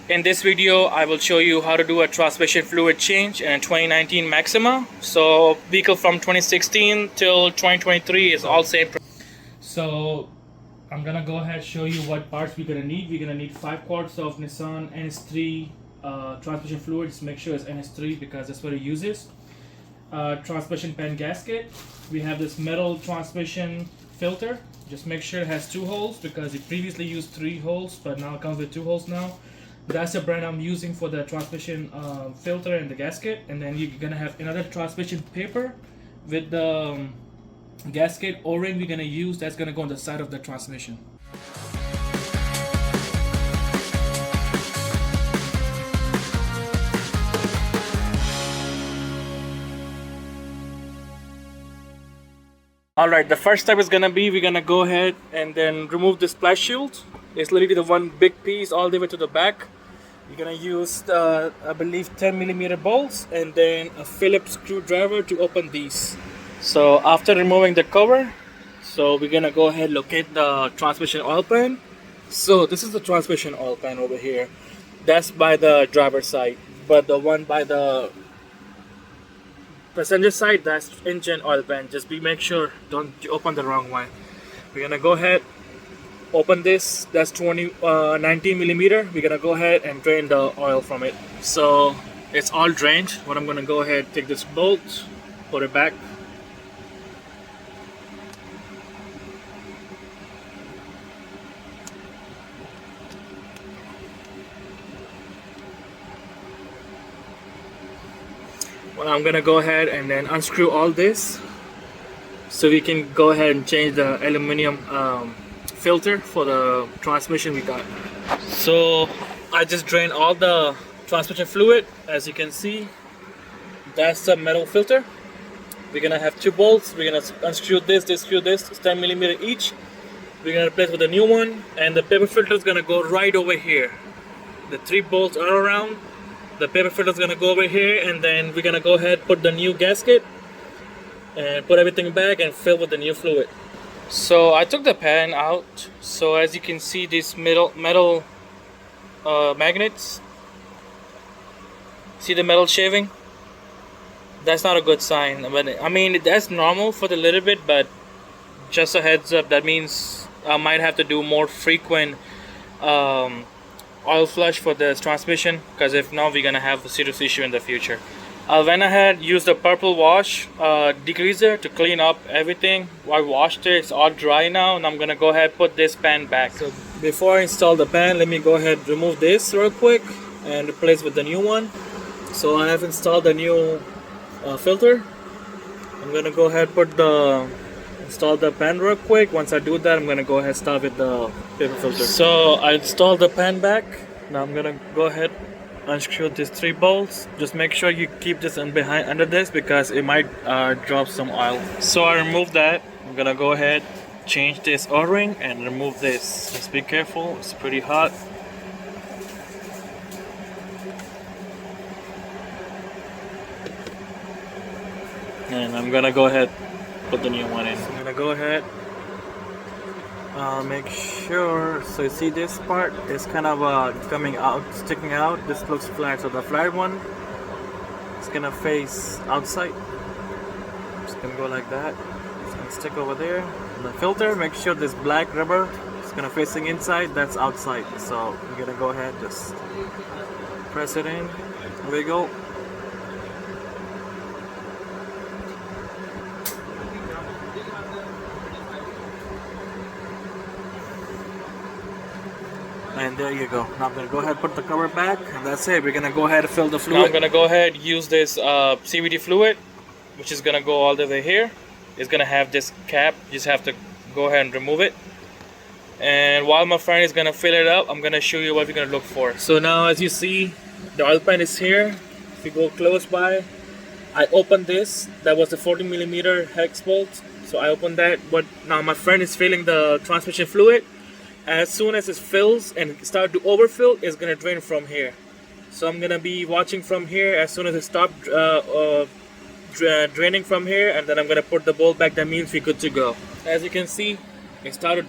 In this video, I will show you how to do a transmission fluid change in a 2019 Maxima. So vehicle from 2016 till 2023 is all same. So I'm gonna go ahead and show you what parts we're gonna need. We're gonna need 5 quarts of Nissan NS3 transmission fluid. Just make sure it's NS3 because that's what it uses. Transmission pan gasket. We have this metal transmission filter. Just make sure it has 2 holes because it previously used 3 holes, but now it comes with 2 holes now. That's the brand I'm using for the transmission filter and the gasket. And then you're gonna have another transmission paper with the gasket O-ring we're gonna use. That's gonna go on the side of the transmission. Alright, the first step is gonna be we're gonna go ahead and then remove this splash shield. It's literally the one big piece all the way to the back. You're gonna use I believe 10mm bolts and then a Phillips screwdriver to open these. So after removing the cover, so we're gonna go ahead and locate the transmission oil pan. So this is the transmission oil pan over here. That's by the driver's side, but the one by the passenger side, that's engine oil pan. Just make sure don't open the wrong one. We're gonna go ahead, open this. That's 19mm. We're gonna go ahead and drain the oil from it. So it's all drained. What I'm gonna go ahead, take this bolt, put it back. Well, I'm gonna go ahead and then unscrew all this so we can go ahead and change the aluminum filter for the transmission we got. So I just drained all the transmission fluid. As you can see, that's the metal filter. We're gonna have 2 bolts. We're gonna unscrew this, screw this. It's 10mm each. We're gonna replace with a new one, and the paper filter is gonna go right over here. The 3 bolts are around. The paper filter is gonna go over here, and then we're gonna go ahead, put the new gasket and put everything back and fill with the new fluid. So I took the pan out. So as you can see, these metal magnets, see the metal shaving? That's not a good sign. But I mean, that's normal for the little bit, but just a heads up, that means I might have to do more frequent oil flush for this transmission, because if not, we're gonna have a serious issue in the future. I went ahead, used the purple wash degreaser to clean up everything. I washed it, it's all dry now, and I'm gonna go ahead and put this pan back. So before I install the pan, let me go ahead and remove this real quick and replace with the new one. So I have installed the new filter. I'm gonna go ahead and install the pan real quick. Once I do that, I'm gonna go ahead and start with the paper filter. So I installed the pan back. Now I'm gonna go ahead, unscrew these 3 bolts. Just make sure you keep this under this because it might drop some oil. So I removed that. I'm gonna go ahead, change this O-ring and remove this. Just be careful, it's pretty hot. And I'm gonna go ahead, put the new one in. I'm gonna go ahead, make sure, so you see this part is kind of coming out, sticking out. This looks flat, so the flat one is gonna face outside. Just gonna go like that. It's gonna stick over there. The filter, make sure this black rubber is gonna facing inside, that's outside. So we're gonna go ahead, just press it in. There we go. And there you go. Now I'm gonna go ahead and put the cover back, and that's it. We're gonna go ahead and fill the fluid. Now I'm gonna go ahead and use this CVT fluid, which is gonna go all the way here. It's gonna have this cap. You just have to go ahead and remove it. And while my friend is gonna fill it up, I'm gonna show you what we're gonna look for. So now, as you see, the oil pan is here. If you go close by, I opened this. That was the 40mm hex bolt. So I opened that. But now my friend is filling the transmission fluid. As soon as it fills and start to overfill, it's gonna drain from here. So I'm gonna be watching from here. As soon as it stops draining from here, and then I'm gonna put the bolt back. That means we're good to go. As you can see, it started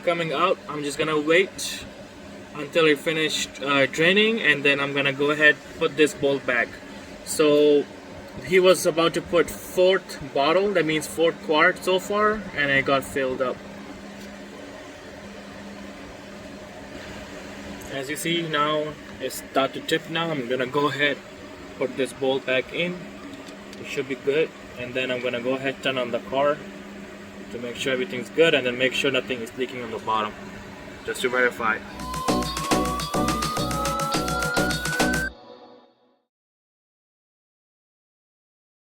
coming out. I'm just gonna wait until it finished draining, and then I'm gonna go ahead put this bolt back. So he was about to put 4th bottle, that means 4th quart so far, and it got filled up. As you see now, it's start to tip now. I'm gonna go ahead put this bolt back in. It should be good, and then I'm gonna go ahead turn on the car to make sure everything's good, and then make sure nothing is leaking on the bottom, just to verify.